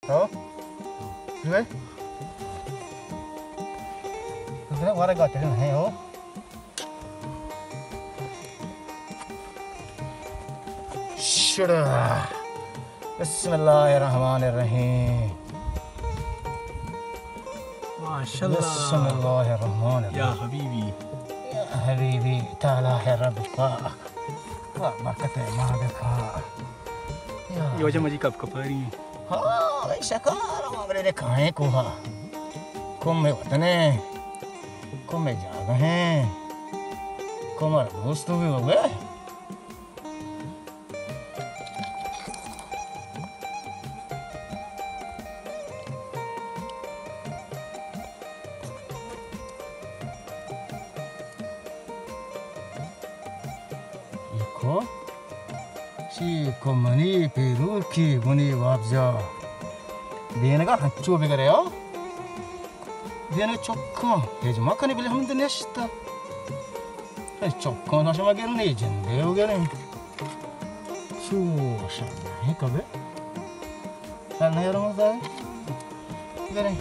Oh, gue? Gue warna gak terus nih, oh. Sudah. Bismillahirrahmanirrahim. माशाल्लाह Bismillahirrahmanirrahim. या Habibi Ya habibi, ta'ala khaira bika. Berkat ma bika. Ya. ये वजह मजी कब कपारी हाँ शकार हमारे रे खाए को हा कुम्मे वतने कुम्मे जाग हैं कुमार दोस्त भी हो गए 이거 시코머니 베루키 보니 왑자 얘네가 한쪽 그래요? 얘네 조금 예지막하니 빌리 하면 되네 싶다 조금 다시 막에는 이젠데 여기는 슈샤나 이거be 난 여러분 다 그래